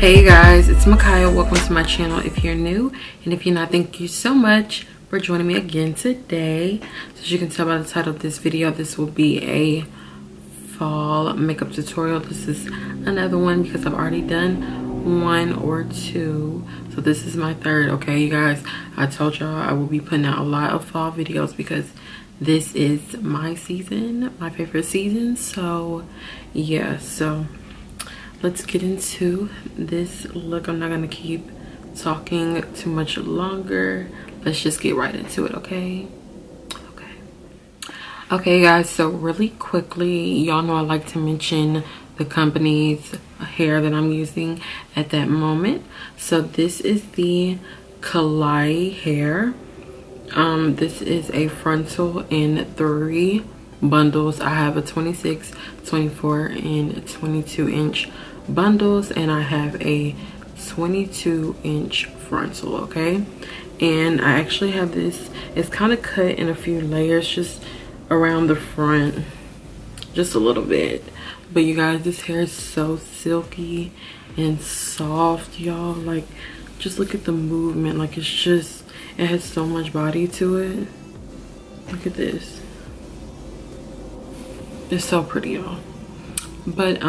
Hey guys, it's Makaya. Welcome to my channel if you're new, and if you're not, thank you so much for joining me again today. So as you can tell by the title of this video, this will be a fall makeup tutorial. This is another one because I've already done one or two, so this is my third. Okay, you guys, I told y'all I will be putting out a lot of fall videos because this is my season, my favorite season. So yeah, so let's get into this look. I'm not gonna keep talking too much longer. Let's just get right into it, okay? Okay guys, so really quickly, y'all know I like to mention the company's hair that I'm using at that moment. So this is the Klaiyi hair. This is a frontal in 3 bundles. I have a 26, 24, and 22 inch bundles, and I have a 22 inch frontal. Okay, and I actually have this, it's kind of cut in a few layers just around the front, just a little bit. But you guys, this hair is so silky and soft, y'all. Like, just look at the movement. Like, it's just, it has so much body to it. Look at this, it's so pretty, y'all. But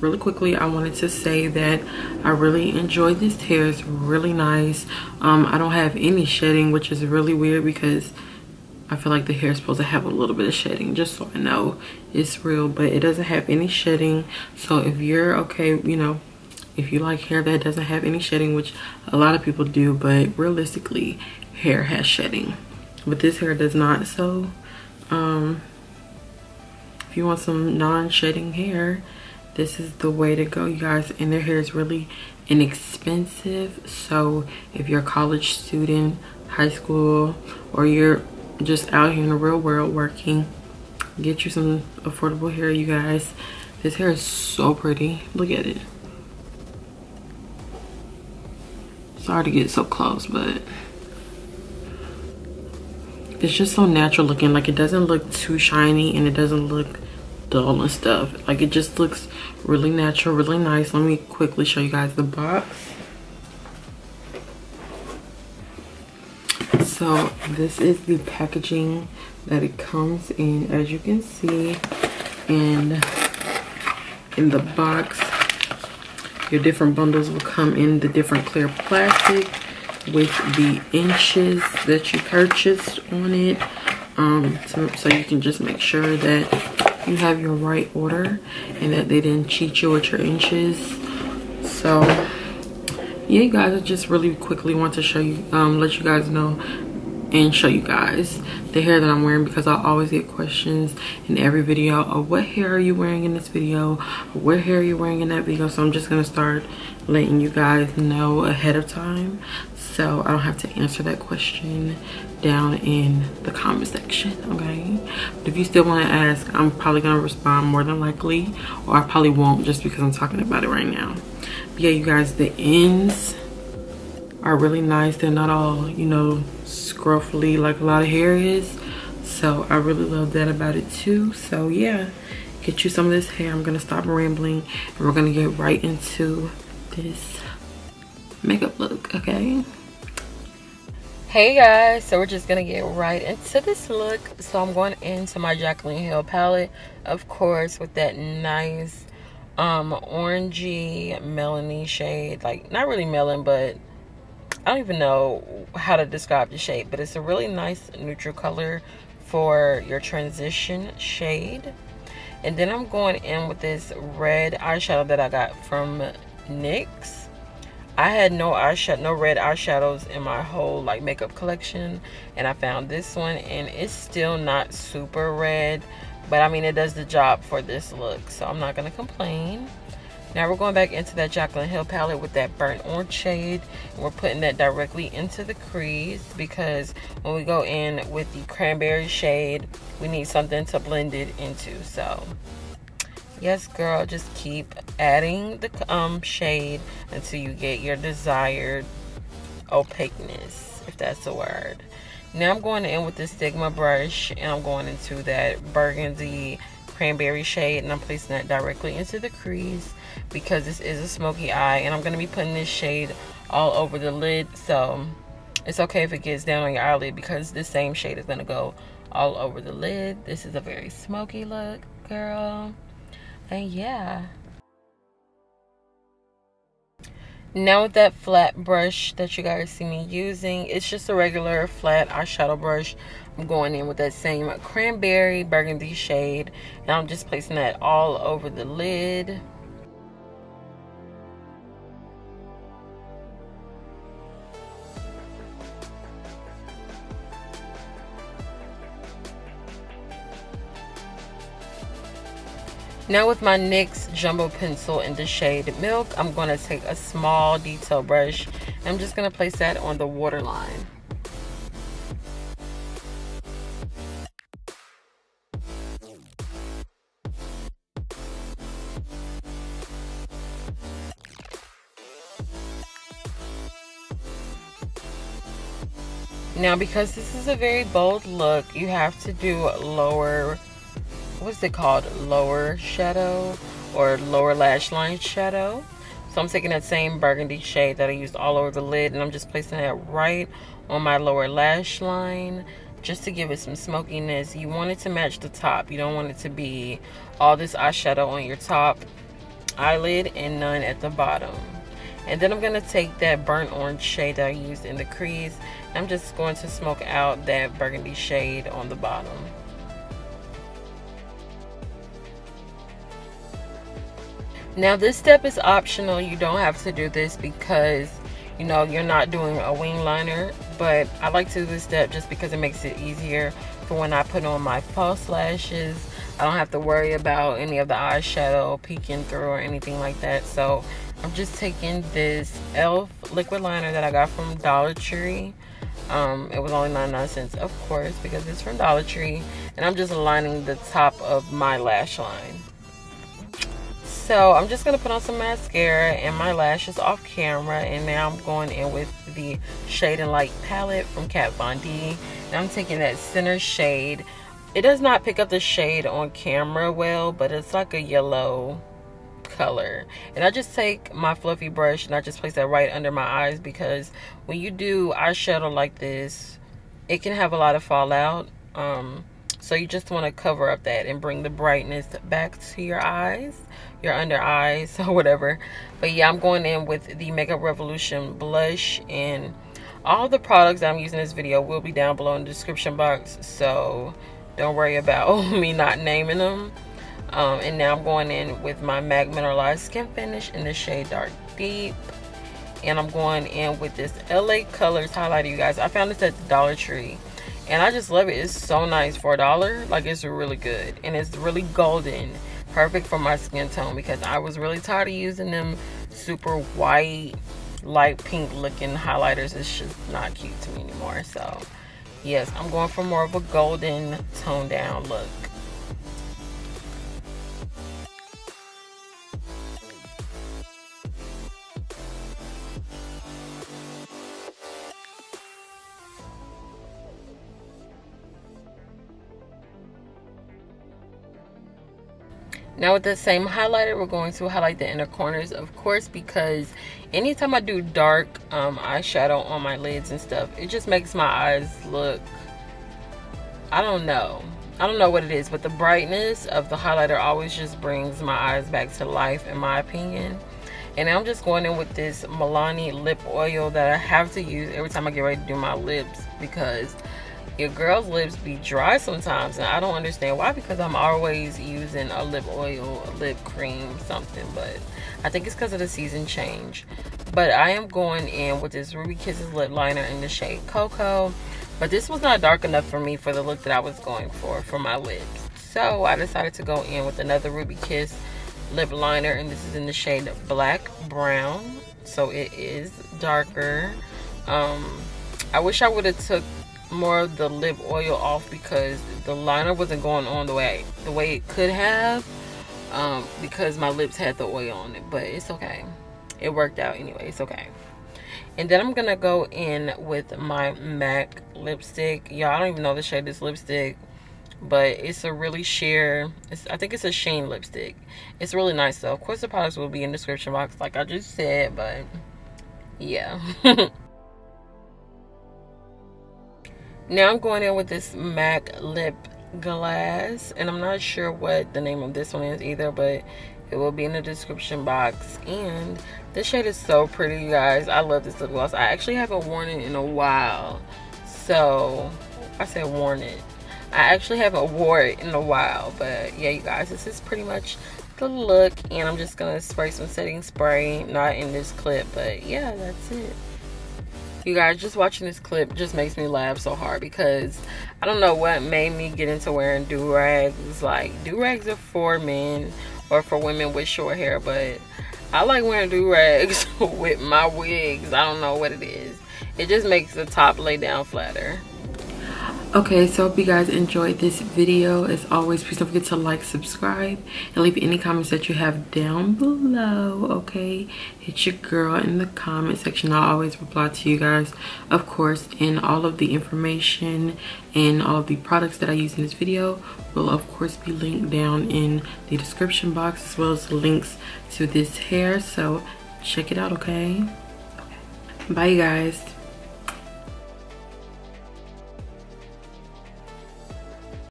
really quickly, I wanted to say that I really enjoyed this hair. It's really nice. I don't have any shedding, which is really weird because I feel like the hair is supposed to have a little bit of shedding, just so I know it's real. But it doesn't have any shedding. So if you're okay, you know, if you like hair that doesn't have any shedding, which a lot of people do, but realistically hair has shedding, but this hair does not. So if you want some non-shedding hair, this is the way to go, you guys. And their hair is really inexpensive. So if you're a college student, high school, or you're just out here in the real world working, get you some affordable hair, you guys. This hair is so pretty. Look at it. Sorry to get so close, but it's just so natural looking. Like, it doesn't look too shiny and it doesn't look dull and stuff. Like, it just looks really natural, really nice. Let me quickly show you guys the box. So this is the packaging that it comes in, as you can see. And in the box, your different bundles will come in the different clear plastic with the inches that you purchased on it. So you can just make sure that you have your right order and that they didn't cheat you with your inches. So yeah, you guys, I just really quickly want to show you, let you guys know and show you guys the hair that I'm wearing, because I always get questions in every video of what hair are you wearing in this video, or what hair are you wearing in that video. So I'm just gonna start letting you guys know ahead of time, so I don't have to answer that question down in the comment section, okay? But if you still want to ask, I'm probably gonna respond more than likely, or I probably won't just because I'm talking about it right now. But yeah, you guys, the ends are really nice. They're not all, you know, scruffly like a lot of hair is. So I really love that about it too. So yeah, get you some of this hair. I'm gonna stop rambling and we're gonna get right into this makeup look, okay? Hey guys, so we're just gonna get right into this look. So I'm going into my Jaclyn Hill palette, of course, with that nice orangey melony shade. Like, not really melon, but I don't even know how to describe the shade, but it's a really nice neutral color for your transition shade. And then I'm going in with this red eyeshadow that I got from NYX. I had no red eyeshadows in my whole like makeup collection, and I found this one, and it's still not super red, but I mean, it does the job for this look, so I'm not gonna complain. Now we're going back into that Jaclyn Hill palette with that burnt orange shade, and we're putting that directly into the crease, because when we go in with the cranberry shade, we need something to blend it into. So yes girl, just keep adding the shade until you get your desired opaqueness, if that's the word. Now I'm going in with the Stigma brush, and I'm going into that burgundy Cranberry shade, and I'm placing that directly into the crease because this is a smoky eye, and I'm going to be putting this shade all over the lid, so it's okay if it gets down on your eyelid because this same shade is going to go all over the lid. This is a very smoky look, girl. And yeah. Now with that flat brush that you guys see me using, it's just a regular flat eyeshadow brush. I'm going in with that same Cranberry burgundy shade, and I'm just placing that all over the lid. Now with my NYX Jumbo Pencil in the shade Milk, I'm going to take a small detail brush, and I'm just going to place that on the waterline. Now because this is a very bold look, you have to do lower, what's it called, lower shadow or lower lash line shadow. So I'm taking that same burgundy shade that I used all over the lid, and I'm just placing it right on my lower lash line just to give it some smokiness. You want it to match the top. You don't want it to be all this eyeshadow on your top eyelid and none at the bottom. And then I'm going to take that burnt orange shade that I used in the crease, and I'm just going to smoke out that burgundy shade on the bottom. Now this step is optional. You don't have to do this because, you know, you're not doing a wing liner, but I like to do this step just because it makes it easier for when I put on my false lashes. I don't have to worry about any of the eyeshadow peeking through or anything like that. So I'm just taking this e.l.f. liquid liner that I got from Dollar Tree. It was only 99 cents, of course, because it's from Dollar Tree, and I'm just lining the top of my lash line. So I'm just gonna put on some mascara and my lashes off camera, and now I'm going in with the Shade and Light palette from Kat Von D, and I'm taking that center shade. It does not pick up the shade on camera well, but it's like a yellow color, and I just take my fluffy brush and I just place that right under my eyes, because when you do eyeshadow like this, it can have a lot of fallout. So you just want to cover up that and bring the brightness back to your eyes, your under eyes, or whatever. But yeah, I'm going in with the Makeup Revolution blush, and all the products that I'm using in this video will be down below in the description box, so don't worry about me not naming them. And now I'm going in with my MAC Mineralize Skin Finish in the shade Dark Deep, and I'm going in with this LA Colors highlighter, you guys. I found this at the Dollar Tree, and I just love it. It's so nice for $1. Like, it's really good, and it's really golden, perfect for my skin tone, because I was really tired of using them super white, light pink looking highlighters. It's just not cute to me anymore. So yes, I'm going for more of a golden toned down look. Now with the same highlighter, we're going to highlight the inner corners, of course, because anytime I do dark eyeshadow on my lids and stuff, it just makes my eyes look, I don't know what it is, but the brightness of the highlighter always just brings my eyes back to life, in my opinion. And I'm just going in with this Milani lip oil that I have to use every time I get ready to do my lips, because your girl's lips be dry sometimes, and I don't understand why, because I'm always using a lip oil, a lip cream, something, but I think it's because of the season change. But I am going in with this Ruby Kisses lip liner in the shade Cocoa, but this was not dark enough for me for the look that I was going for my lips. So I decided to go in with another Ruby Kiss lip liner, and this is in the shade Black Brown, so it is darker. I wish I would have took more of the lip oil off, because the liner wasn't going on the way it could have, because my lips had the oil on it, but it's okay. It worked out anyway. It's okay. And then I'm gonna go in with my MAC lipstick. Y'all, I don't even know the shade of this lipstick. but it's a really sheer, I think it's a sheen lipstick. It's really nice though. Of course the products will be in the description box like I just said, but yeah. Now I'm going in with this MAC lip glass, and I'm not sure what the name of this one is either, but it will be in the description box. And this shade is so pretty, you guys. I love this lip gloss. I actually haven't worn it in a while, so I said worn it. I actually haven't wore it in a while, but yeah, you guys, this is pretty much the look. And I'm just gonna spray some setting spray, not in this clip, but yeah, that's it. You guys, just watching this clip just makes me laugh so hard because I don't know what made me get into wearing do-rags. Like, do-rags are for men or for women with short hair, but I like wearing do-rags with my wigs. I don't know what it is. It just makes the top lay down flatter. Okay, so I hope you guys enjoyed this video. As always, please don't forget to like, subscribe, and leave any comments that you have down below, okay? Hit your girl in the comment section. I'll always reply to you guys, of course, and all of the information and all of the products that I use in this video will, of course, be linked down in the description box, as well as the links to this hair, so check it out, okay? Bye, you guys.